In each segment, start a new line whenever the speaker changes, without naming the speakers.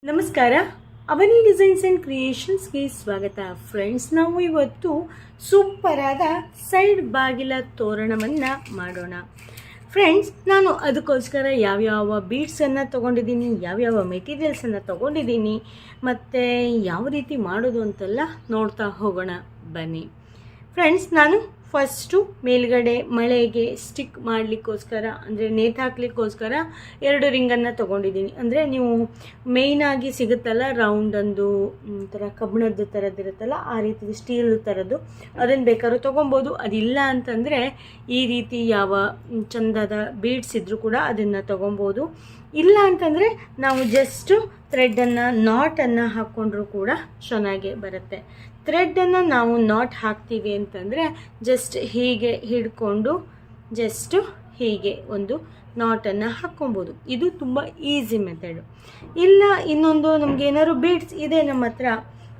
ನಮಸ್ಕಾರ. ಅವನಿ designs and ಕ್ರಿಯೇಷನ್ಸ್ಗೆ ಸ್ವಾಗತ friends. ನಾವು ಇವತ್ತು ಸೂಪರ್ ಆದ ಸೈಡ್ ಬಾಗಿಲ ತೋರಣವನ್ನು ಮಾಡೋಣ ಫ್ರೆಂಡ್ಸ್. ನಾನು ಅದಕ್ಕೋಸ್ಕರ ಯಾವ್ಯಾವ ಬೀಡ್ಸನ್ನು ತೊಗೊಂಡಿದ್ದೀನಿ, ಯಾವ್ಯಾವ ಮೆಟೀರಿಯಲ್ಸನ್ನು ತೊಗೊಂಡಿದ್ದೀನಿ ಮತ್ತು ಯಾವ ರೀತಿ ಮಾಡೋದು ಅಂತೆಲ್ಲ ನೋಡ್ತಾ ಹೋಗೋಣ ಬನ್ನಿ ಫ್ರೆಂಡ್ಸ್. ನಾನು ಫಸ್ಟು ಮೇಲ್ಗಡೆ ಮಳೆಗೆ ಸ್ಟಿಕ್ ಮಾಡಲಿಕ್ಕೋಸ್ಕರ ಅಂದರೆ ನೇತು ಹಾಕ್ಲಿಕ್ಕೋಸ್ಕರ 2 ರಿಂಗನ್ನು ತೊಗೊಂಡಿದ್ದೀನಿ. ಅಂದರೆ ನೀವು ಮೇಯ್ನಾಗಿ ಸಿಗುತ್ತಲ್ಲ ರೌಂಡೊಂದು ಥರ ಕಬ್ಬಿಣದ ಥರದ್ದಿರುತ್ತಲ್ಲ, ಆ ರೀತಿ ಸ್ಟೀಲ್ ಥರದ್ದು, ಅದನ್ನು ಬೇಕಾದ್ರೂ ತೊಗೊಬೋದು. ಅದಿಲ್ಲ ಅಂತಂದರೆ ಈ ರೀತಿ ಯಾವ ಚಂದದ ಬೀಡ್ಸ್ ಇದ್ದರೂ ಕೂಡ ಅದನ್ನು ತೊಗೊಬೋದು. ಇಲ್ಲ ಅಂತಂದರೆ ನಾವು ಜಸ್ಟು ಥ್ರೆಡ್ಡನ್ನು ನಾಟನ್ನು ಹಾಕ್ಕೊಂಡ್ರೂ ಕೂಡ ಚೆನ್ನಾಗೇ ಬರುತ್ತೆ. ಥ್ರೆಡ್ಡನ್ನು ನಾವು ನಾಟ್ ಹಾಕ್ತೀವಿ ಅಂತಂದರೆ ಜಸ್ಟ್ ಹೀಗೆ ಹಿಡ್ಕೊಂಡು ಜಸ್ಟು ಹೀಗೆ ಒಂದು ನಾಟನ್ನು ಹಾಕ್ಕೊಬೋದು. ಇದು ತುಂಬ ಈಸಿ ಮೆಥಡು. ಇಲ್ಲ ಇನ್ನೊಂದು ನಮಗೇನಾದ್ರು ಬೀಡ್ಸ್ ಇದೆ ನಮ್ಮ ಹತ್ರ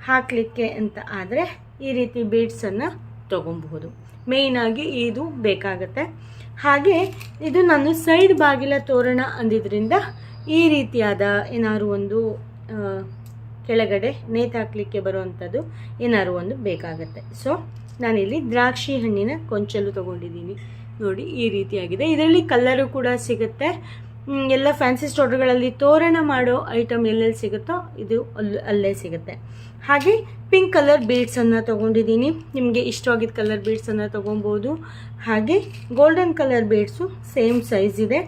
ಹಾಕಲಿಕ್ಕೆ ಅಂತ ಆದರೆ ಈ ರೀತಿ ಬೀಡ್ಸನ್ನು ತೊಗೊಬಹುದು. ಮೇಯ್ನಾಗಿ ಇದು ಬೇಕಾಗತ್ತೆ. ಹಾಗೆ ಇದು ನಾನು ಸೈಡ್ ಬಾಗಿಲ ತೋರಣ ಅಂದಿದ್ದರಿಂದ ಈ ರೀತಿಯಾದ ಏನಾದ್ರು ಒಂದು ಕೆಳಗಡೆ ನೇತು ಹಾಕಲಿಕ್ಕೆ ಬರುವಂಥದ್ದು ಏನಾದ್ರು ಒಂದು ಬೇಕಾಗತ್ತೆ. ಸೊ ನಾನಿಲ್ಲಿ ದ್ರಾಕ್ಷಿ ಹಣ್ಣಿನ ಕೊಂಚಲು ತೊಗೊಂಡಿದ್ದೀನಿ. ನೋಡಿ ಈ ರೀತಿಯಾಗಿದೆ. ಇದರಲ್ಲಿ ಕಲ್ಲರು ಕೂಡ ಸಿಗುತ್ತೆ. ಎಲ್ಲ ಫ್ಯಾನ್ಸಿ ಸ್ಟೋರ್ಗಳಲ್ಲಿ ತೋರಣ ಮಾಡೋ ಐಟಮ್ ಎಲ್ಲೆಲ್ಲಿ ಸಿಗುತ್ತೋ ಇದು ಅಲ್ಲೇ ಸಿಗುತ್ತೆ. ಹಾಗೆ ಪಿಂಕ್ ಕಲರ್ ಬೀಡ್ಸನ್ನು ತೊಗೊಂಡಿದ್ದೀನಿ. ನಿಮಗೆ ಇಷ್ಟವಾಗಿದ್ದ ಕಲರ್ ಬೀಡ್ಸನ್ನು ತೊಗೊಬೋದು. ಹಾಗೆ golden colour beads same size ಇದೆ.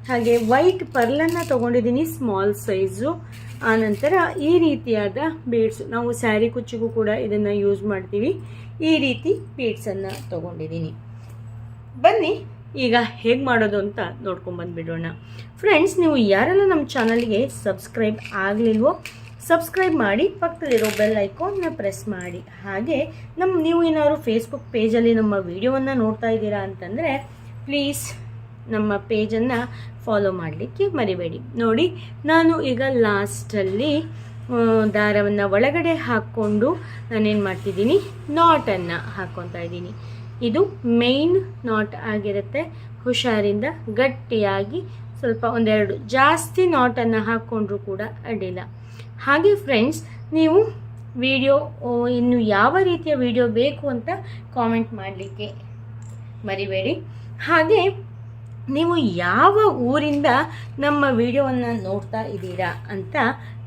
ಹಾಗೆ ವೈಟ್ ಪರ್ಲನ್ನು ತೊಗೊಂಡಿದ್ದೀನಿ, ಸ್ಮಾಲ್ ಸೈಜು. ಆನಂತರ ಈ ರೀತಿಯಾದ ಬೀಡ್ಸು, ನಾವು ಸ್ಯಾರಿ ಕುಚ್ಚಿಗೂ ಕೂಡ ಇದನ್ನು ಯೂಸ್ ಮಾಡ್ತೀವಿ. ಈ ರೀತಿ ಬೀಡ್ಸನ್ನು ತೊಗೊಂಡಿದ್ದೀನಿ. ಬನ್ನಿ ಈಗ ಹೇಗೆ ಮಾಡೋದು ಅಂತ ನೋಡ್ಕೊಂಬಂದುಬಿಡೋಣ ಫ್ರೆಂಡ್ಸ್. ನೀವು ಯಾರೆಲ್ಲ ನಮ್ಮ ಚಾನಲ್ಗೆ ಸಬ್ಸ್ಕ್ರೈಬ್ ಆಗಲಿಲ್ವೋ ಸಬ್ಸ್ಕ್ರೈಬ್ ಮಾಡಿ, ಪಕ್ಕದಲ್ಲಿರೋ ಬೆಲ್ ಐಕಾನ್ನ ಪ್ರೆಸ್ ಮಾಡಿ. ಹಾಗೆ ನೀವು ಏನಾದ್ರು ಫೇಸ್ಬುಕ್ ಪೇಜಲ್ಲಿ ನಮ್ಮ ವಿಡಿಯೋವನ್ನು ನೋಡ್ತಾ ಇದ್ದೀರಾ ಅಂತಂದರೆ ಪ್ಲೀಸ್ ನಮ್ಮ ಪೇಜನ್ನು ಫಾಲೋ ಮಾಡಲಿಕ್ಕೆ ಮರಿಬೇಡಿ. ನೋಡಿ ನಾನು ಈಗ ಲಾಸ್ಟಲ್ಲಿ ದಾರವನ್ನು ಒಳಗಡೆ ಹಾಕ್ಕೊಂಡು ನಾನೇನು ಮಾಡ್ತಿದ್ದೀನಿ, ನಾಟನ್ನು ಹಾಕ್ಕೊತಾ ಇದ್ದೀನಿ. ಇದು ಮೇನ್ ನಾಟ್ ಆಗಿರುತ್ತೆ. ಹುಷಾರಿಂದ ಗಟ್ಟಿಯಾಗಿ ಸ್ವಲ್ಪ ಒಂದೆರಡು ಜಾಸ್ತಿ ನಾಟನ್ನು ಹಾಕ್ಕೊಂಡ್ರೂ ಕೂಡ ಅಡ್ಡಿಲ್ಲ. ಹಾಗೆ ಫ್ರೆಂಡ್ಸ್, ನೀವು ವಿಡಿಯೋ ಇನ್ನು ಯಾವ ರೀತಿಯ ವಿಡಿಯೋ ಬೇಕು ಅಂತ ಕಾಮೆಂಟ್ ಮಾಡಲಿಕ್ಕೆ ಮರಿಬೇಡಿ. ಹಾಗೆ ನೀವು ಯಾವ ಊರಿಂದ ನಮ್ಮ ವಿಡಿಯೋವನ್ನು ನೋಡ್ತಾ ಇದ್ದೀರಾ ಅಂತ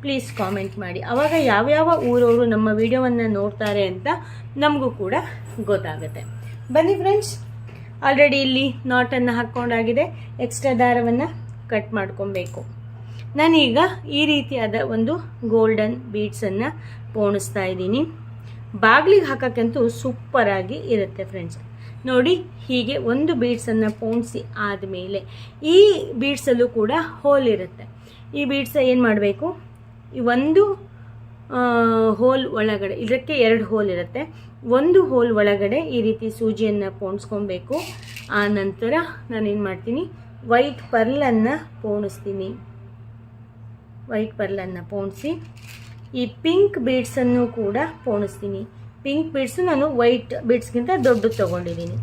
ಪ್ಲೀಸ್ ಕಾಮೆಂಟ್ ಮಾಡಿ. ಆವಾಗ ಯಾವ್ಯಾವ ಊರವರು ನಮ್ಮ ವಿಡಿಯೋವನ್ನು ನೋಡ್ತಾರೆ ಅಂತ ನಮಗೂ ಕೂಡ ಗೊತ್ತಾಗುತ್ತೆ. ಬನ್ನಿ ಫ್ರೆಂಡ್ಸ್, ಆಲ್ರೆಡಿ ಇಲ್ಲಿ ನಾಟನ್ನು ಹಾಕ್ಕೊಂಡಾಗಿದೆ. ಎಕ್ಸ್ಟ್ರಾ ದಾರವನ್ನು ಕಟ್ ಮಾಡ್ಕೊಬೇಕು. ನಾನೀಗ ಈ ರೀತಿಯಾದ ಒಂದು ಗೋಲ್ಡನ್ ಬೀಡ್ಸನ್ನು ಪೋಣಿಸ್ತಾ ಇದ್ದೀನಿ. ಬಾಗಿಲಿಗೆ ಹಾಕೋಕ್ಕಂತೂ ಸೂಪರಾಗಿ ಇರುತ್ತೆ ಫ್ರೆಂಡ್ಸ್. ನೋಡಿ ಹೀಗೆ ಒಂದು ಬೀಡ್ಸನ್ನು ಪೋಣಿಸಿ ಆದಮೇಲೆ ಈ ಬೀಡ್ಸಲ್ಲೂ ಕೂಡ ಹೋಲ್ ಇರುತ್ತೆ. ಈ ಬೀಡ್ಸ ಏನು ಮಾಡಬೇಕು, ಈ ಒಂದು ಹೋಲ್ ಒಳಗಡೆ, ಇದಕ್ಕೆ 2 ಹೋಲ್ ಇರುತ್ತೆ. ಒಂದು ಹೋಲ್ ಒಳಗಡೆ ಈ ರೀತಿ ಸೂಜಿಯನ್ನು ಪೋಣಿಸ್ಕೊಬೇಕು. ಆ ನಂತರ ನಾನೇನು ಮಾಡ್ತೀನಿ, ವೈಟ್ ಪರ್ಲನ್ನು ಪೋಣಿಸ್ತೀನಿ. ವೈಟ್ ಪರ್ಲನ್ನು ಪೋಣಿಸಿ ಈ ಪಿಂಕ್ ಬೀಡ್ಸನ್ನು ಕೂಡ ಪೋಣಿಸ್ತೀನಿ. ಪಿಂಕ್ ಬೀಡ್ಸು ನಾನು ವೈಟ್ ಬೀಡ್ಸ್ಗಿಂತ ದೊಡ್ಡದು ತೊಗೊಂಡಿದ್ದೀನಿ.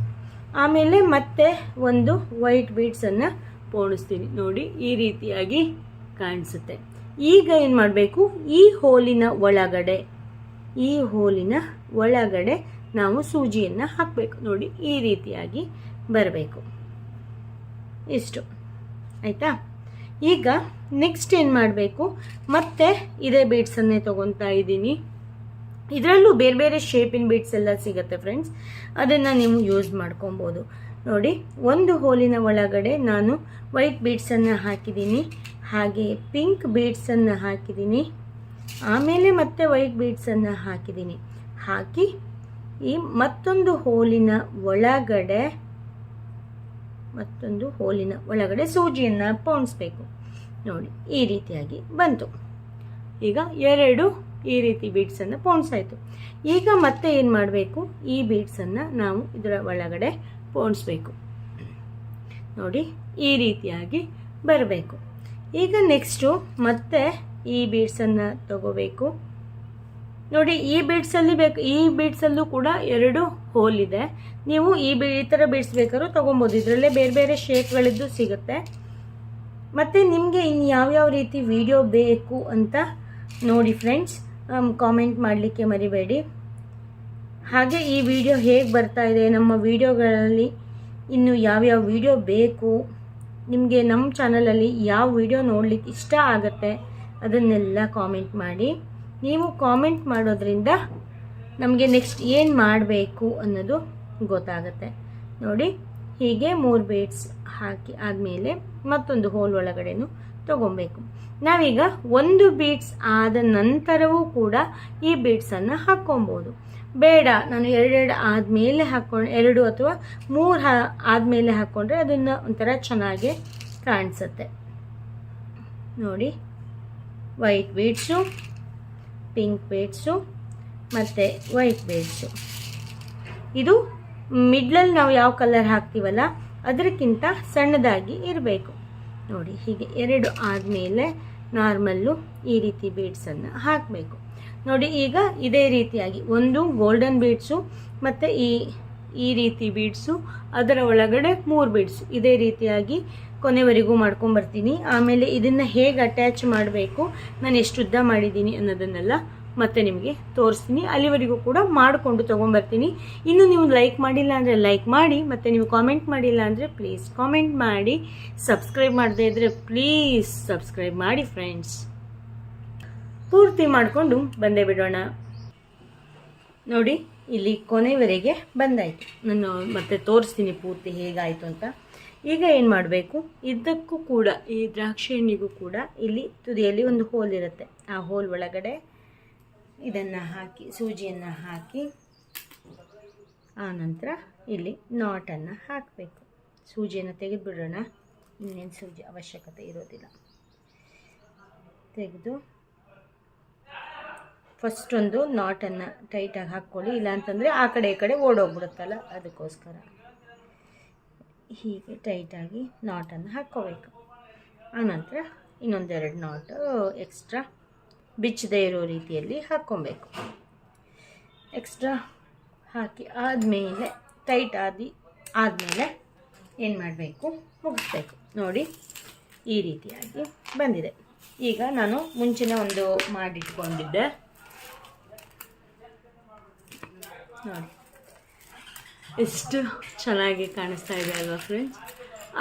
ಆಮೇಲೆ ಮತ್ತೆ ಒಂದು ವೈಟ್ ಬೀಡ್ಸನ್ನು ಪೋಣಿಸ್ತೀನಿ. ನೋಡಿ ಈ ರೀತಿಯಾಗಿ ಕಾಣಿಸುತ್ತೆ. ಈಗ ಏನು ಮಾಡಬೇಕು, ಈ ಹೋಲಿನ ಒಳಗಡೆ ನಾವು ಸೂಜಿಯನ್ನು ಹಾಕಬೇಕು. ನೋಡಿ ಈ ರೀತಿಯಾಗಿ ಬರಬೇಕು. ಇಷ್ಟು ಆಯಿತಾ. ಈಗ ನೆಕ್ಸ್ಟ್ ಏನು ಮಾಡಬೇಕು, ಮತ್ತೆ ಇದೇ ಬೀಡ್ಸನ್ನೇ ತೊಗೊತಾ ಇದ್ದೀನಿ. ಇದರಲ್ಲೂ ಬೇರೆ ಬೇರೆ ಶೇಪಿನ ಬೀಡ್ಸ್ ಎಲ್ಲ ಸಿಗುತ್ತೆ ಫ್ರೆಂಡ್ಸ್, ಅದನ್ನು ನೀವು ಯೂಸ್ ಮಾಡ್ಕೊಬೋದು. ನೋಡಿ ಒಂದು ಹೋಲಿನ ಒಳಗಡೆ ನಾನು ವೈಟ್ ಬೀಡ್ಸನ್ನು ಹಾಕಿದ್ದೀನಿ. ಹಾಗೆ ಪಿಂಕ್ ಬೀಡ್ಸನ್ನು ಹಾಕಿದ್ದೀನಿ. ಆಮೇಲೆ ಮತ್ತೆ ವೈಟ್ ಬೀಡ್ಸನ್ನು ಹಾಕಿದ್ದೀನಿ. ಹಾಕಿ ಈ ಮತ್ತೊಂದು ಹೋಲಿನ ಒಳಗಡೆ ಸೂಜಿಯನ್ನು ಪೋಣಿಸ್ಬೇಕು. ನೋಡಿ ಈ ರೀತಿಯಾಗಿ ಬಂತು. ಈಗ 2 ಈ ರೀತಿ ಬೀಡ್ಸನ್ನು ಪೋಣಿಸಾಯಿತು. ಈಗ ಮತ್ತೆ ಏನು ಮಾಡಬೇಕು, ಈ ಬೀಡ್ಸನ್ನು ನಾವು ಇದರ ಒಳಗಡೆ ಪೋಣಿಸ್ಬೇಕು. ನೋಡಿ ಈ ರೀತಿಯಾಗಿ ಬರಬೇಕು. ಈಗ ನೆಕ್ಸ್ಟು ಮತ್ತೆ ಈ ಬೀಡ್ಸನ್ನು ತಗೋಬೇಕು. ನೋಡಿ ಈ ಬೀಡ್ಸಲ್ಲೂ ಕೂಡ 2 ಹೋಲ್ ಇದೆ. ನೀವು ಈ ಥರ ಬೀಡ್ಸ್ ಬೇಕಾದ್ರೂ ತೊಗೊಬೋದು. ಇದರಲ್ಲೇ ಬೇರೆ ಬೇರೆ ಶೇಪ್ಗಳಿದ್ದು ಸಿಗುತ್ತೆ. ಮತ್ತು ನಿಮಗೆ ಇನ್ನು ಯಾವ್ಯಾವ ರೀತಿ ವಿಡಿಯೋ ಬೇಕು ಅಂತ ನೋಡಿ ಫ್ರೆಂಡ್ಸ್, ಕಾಮೆಂಟ್ ಮಾಡಲಿಕ್ಕೆ ಮರಿಬೇಡಿ. ಹಾಗೆ ಈ ವಿಡಿಯೋ ಹೇಗೆ ಬರ್ತಾ ಇದೆ, ನಮ್ಮ ವಿಡಿಯೋಗಳಲ್ಲಿ ಇನ್ನು ಯಾವ್ಯಾವ ವಿಡಿಯೋ ಬೇಕು, ನಿಮಗೆ ನಮ್ಮ ಚಾನಲಲ್ಲಿ ಯಾವ ವಿಡಿಯೋ ನೋಡಲಿಕ್ಕೆ ಇಷ್ಟ ಆಗುತ್ತೆ ಅದನ್ನೆಲ್ಲ ಕಾಮೆಂಟ್ ಮಾಡಿ. ನೀವು ಕಾಮೆಂಟ್ ಮಾಡೋದ್ರಿಂದ ನಮಗೆ ನೆಕ್ಸ್ಟ್ ಏನು ಮಾಡಬೇಕು ಅನ್ನೋದು ಗೊತ್ತಾಗುತ್ತೆ. ನೋಡಿ, ಹೀಗೆ 3 ಬೀಡ್ಸ್ ಹಾಕಿ ಆದಮೇಲೆ ಮತ್ತೊಂದು ಹೋಲ್ ಒಳಗಡೆನೂ ತಗೊಬೇಕು. ನಾವೀಗ 1 ಬೀಡ್ಸ್ ಆದ ನಂತರವೂ ಕೂಡ ಈ ಬೀಡ್ಸನ್ನು ಹಾಕ್ಕೊಬೋದು. ಬೇಡ, ನಾನು 2 ಆದಮೇಲೆ ಹಾಕ್ಕೊಂಡು 2 ಅಥವಾ 3 ಆದಮೇಲೆ ಹಾಕ್ಕೊಂಡ್ರೆ ಅದನ್ನು ಒಂಥರ ಚೆನ್ನಾಗಿ ಕಾಣಿಸುತ್ತೆ. ನೋಡಿ, ವೈಟ್ ಬೀಡ್ಸು, ಪಿಂಕ್ ಬೀಡ್ಸು ಮತ್ತು ವೈಟ್ ಬೀಡ್ಸು. ಇದು ಮಿಡ್ಲಲ್ಲಿ ನಾವು ಯಾವ ಕಲರ್ ಹಾಕ್ತೀವಲ್ಲ ಅದಕ್ಕಿಂತ ಸಣ್ಣದಾಗಿ ಇರಬೇಕು. ನೋಡಿ, ಹೀಗೆ 2 ಆದಮೇಲೆ ನಾರ್ಮಲ್ಲು ಈ ರೀತಿ ಬೀಡ್ಸನ್ನು ಹಾಕಬೇಕು. ನೋಡಿ, ಈಗ ಇದೇ ರೀತಿಯಾಗಿ ಒಂದು ಗೋಲ್ಡನ್ ಬೀಡ್ಸು ಮತ್ತು ಈ ರೀತಿ ಬೀಡ್ಸು, ಅದರ ಒಳಗಡೆ 3 ಬೀಡ್ಸು, ಇದೇ ರೀತಿಯಾಗಿ ಕೊನೆವರೆಗೂ ಮಾಡ್ಕೊಂಬರ್ತೀನಿ. ಆಮೇಲೆ ಇದನ್ನು ಹೇಗೆ ಅಟ್ಯಾಚ್ ಮಾಡಬೇಕು, ನಾನು ಎಷ್ಟು ಉದ್ದ ಮಾಡಿದ್ದೀನಿ ಅನ್ನೋದನ್ನೆಲ್ಲ ಮತ್ತೆ ನಿಮಗೆ ತೋರಿಸ್ತೀನಿ. ಅಲ್ಲಿವರೆಗೂ ಕೂಡ ಮಾಡಿಕೊಂಡು ತೊಗೊಂಬರ್ತೀನಿ. ಇನ್ನು ನೀವು ಲೈಕ್ ಮಾಡಿಲ್ಲ ಅಂದರೆ ಲೈಕ್ ಮಾಡಿ, ಮತ್ತು ನೀವು ಕಾಮೆಂಟ್ ಮಾಡಿಲ್ಲ ಅಂದರೆ ಪ್ಲೀಸ್ ಕಾಮೆಂಟ್ ಮಾಡಿ. ಸಬ್ಸ್ಕ್ರೈಬ್ ಮಾಡದೇ ಇದ್ದರೆ ಪ್ಲೀಸ್ ಸಬ್ಸ್ಕ್ರೈಬ್ ಮಾಡಿ ಫ್ರೆಂಡ್ಸ್. ಪೂರ್ತಿ ಮಾಡಿಕೊಂಡು ಬಂದೇ ಬಿಡೋಣ. ನೋಡಿ, ಇಲ್ಲಿ ಕೊನೆವರೆಗೆ ಬಂದಾಯಿತು. ನಾನು ಮತ್ತೆ ತೋರಿಸ್ತೀನಿ ಪೂರ್ತಿ ಹೇಗಾಯಿತು ಅಂತ. ಈಗ ಏನು ಮಾಡಬೇಕು, ಇದಕ್ಕೂ ಕೂಡ ಈ ದ್ರಾಕ್ಷಿ ಹಣ್ಣಿಗೂ ಕೂಡ ಇಲ್ಲಿ ತುದಿಯಲ್ಲಿ ಒಂದು ಹೋಲ್ ಇರುತ್ತೆ. ಆ ಹೋಲ್ ಒಳಗಡೆ ಇದನ್ನು ಹಾಕಿ, ಸೂಜಿಯನ್ನು ಹಾಕಿ, ಆನಂತರ ಇಲ್ಲಿ ನಾಟನ್ನು ಹಾಕಬೇಕು. ಸೂಜಿಯನ್ನು ತೆಗೆದುಬಿಡೋಣ, ಇನ್ನೇನು ಸೂಜಿ ಅವಶ್ಯಕತೆ ಇರೋದಿಲ್ಲ. ತೆಗೆದು ಫಸ್ಟ್ ಒಂದು ನಾಟನ್ನು ಟೈಟಾಗಿ ಹಾಕ್ಕೊಳ್ಳಿ, ಇಲ್ಲಾಂತಂದರೆ ಆ ಕಡೆ ಈ ಕಡೆ ಓಡೋಗ್ಬಿಡುತ್ತಲ್ಲ, ಅದಕ್ಕೋಸ್ಕರ ಹೀಗೆ ಟೈಟಾಗಿ ನಾಟನ್ನು ಹಾಕ್ಕೋಬೇಕು. ಆನಂತರ ಇನ್ನೊಂದೆರಡು ನಾಟು ಎಕ್ಸ್ಟ್ರಾ ಬಿಚ್ಚದೇ ಇರೋ ರೀತಿಯಲ್ಲಿ ಹಾಕ್ಕೊಬೇಕು. ಎಕ್ಸ್ಟ್ರಾ ಹಾಕಿ ಆದಮೇಲೆ ಟೈಟ್ ಆದಮೇಲೆ ಏನು ಮಾಡಬೇಕು, ಮುಗಿಸ್ಬೇಕು. ನೋಡಿ, ಈ ರೀತಿಯಾಗಿ ಬಂದಿದೆ. ಈಗ ನಾನು ಮುಂಚಿನ ಒಂದು ಮಾಡಿಟ್ಕೊಂಡಿದ್ದೆ, ನೋಡಿ ಎಷ್ಟು ಚೆನ್ನಾಗಿ ಕಾಣಿಸ್ತಾ ಇದೆ ಅಲ್ವಾ ಫ್ರೆಂಡ್ಸ್.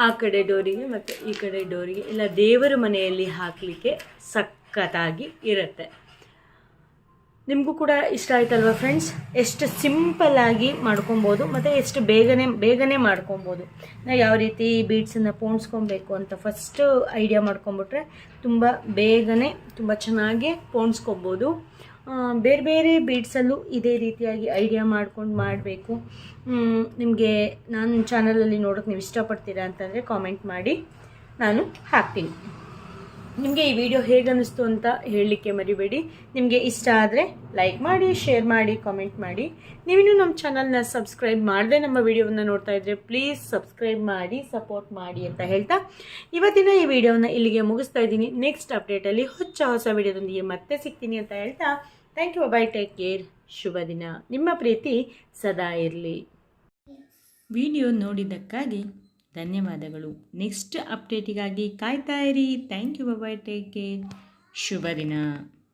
ಆ ಕಡೆ ಡೋರಿಗೆ ಮತ್ತು ಈ ಕಡೆ ಡೋರಿಗೆ ಎಲ್ಲ ದೇವರ ಮನೆಯಲ್ಲಿ ಹಾಕಲಿಕ್ಕೆ ಸಖತ್ತಾಗಿ ಇರುತ್ತೆ. ನಿಮಗೂ ಕೂಡ ಇಷ್ಟ ಆಯ್ತಲ್ವ ಫ್ರೆಂಡ್ಸ್. ಎಷ್ಟು ಸಿಂಪಲ್ಲಾಗಿ ಮಾಡ್ಕೊಬೋದು ಮತ್ತು ಎಷ್ಟು ಬೇಗನೆ ಮಾಡ್ಕೊಬೋದು. ನಾವು ಯಾವ ರೀತಿ ಬೀಡ್ಸನ್ನು ಪೋಣಿಸ್ಕೊಬೇಕು ಅಂತ ಫಸ್ಟು ಐಡಿಯಾ ಮಾಡ್ಕೊಂಬಿಟ್ರೆ ತುಂಬ ಬೇಗನೆ ತುಂಬ ಚೆನ್ನಾಗಿ ಪೋಣಿಸ್ಕೊಬೋದು. ಬೇರೆ ಬೇರೆ ಬೀಡ್ಸಲ್ಲೂ ಇದೇ ರೀತಿಯಾಗಿ ಐಡಿಯಾ ಮಾಡ್ಕೊಂಡು ಮಾಡಬೇಕು. ನಿಮಗೆ ನನ್ನ ಚಾನಲಲ್ಲಿ ನೋಡೋಕ್ಕೆ ನೀವು ಇಷ್ಟಪಡ್ತೀರಾ ಅಂತಂದರೆ ಕಾಮೆಂಟ್ ಮಾಡಿ, ನಾನು ಹಾಕ್ತೀನಿ. ನಿಮಗೆ ಈ ವಿಡಿಯೋ ಹೇಗೆ ಅನ್ನಿಸ್ತು ಅಂತ ಹೇಳಲಿಕ್ಕೆ ಮರಿಬೇಡಿ. ನಿಮಗೆ ಇಷ್ಟ ಆದರೆ ಲೈಕ್ ಮಾಡಿ, ಶೇರ್ ಮಾಡಿ, ಕಾಮೆಂಟ್ ಮಾಡಿ. ನೀವಿನ್ನೂ ನಮ್ಮ ಚಾನಲ್ನ ಸಬ್ಸ್ಕ್ರೈಬ್ ಮಾಡದೆ ನಮ್ಮ ವಿಡಿಯೋವನ್ನು ನೋಡ್ತಾ ಇದ್ದರೆ ಪ್ಲೀಸ್ ಸಬ್ಸ್ಕ್ರೈಬ್ ಮಾಡಿ, ಸಪೋರ್ಟ್ ಮಾಡಿ ಅಂತ ಹೇಳ್ತಾ ಇವತ್ತಿನ ಈ ವಿಡಿಯೋನ ಇಲ್ಲಿಗೆ ಮುಗಿಸ್ತಾ ಇದ್ದೀನಿ. ನೆಕ್ಸ್ಟ್ ಅಪ್ಡೇಟಲ್ಲಿ ಹೊಸ ವಿಡಿಯೋದೊಂದಿಗೆ ಮತ್ತೆ ಸಿಗ್ತೀನಿ ಅಂತ ಹೇಳ್ತಾ thank you, bye, take care, ಶುಭ ದಿನ. ನಿಮ್ಮ ಪ್ರೀತಿ ಸದಾ ಇರಲಿ. ವಿಡಿಯೋ ನೋಡಿದ್ದಕ್ಕಾಗಿ ಧನ್ಯವಾದಗಳು. ನೆಕ್ಸ್ಟ್ ಅಪ್ಡೇಟಿಗಾಗಿ ಕಾಯ್ತಾ ಇರಿ. Thank you, bye, take care, ಶುಭ ದಿನ.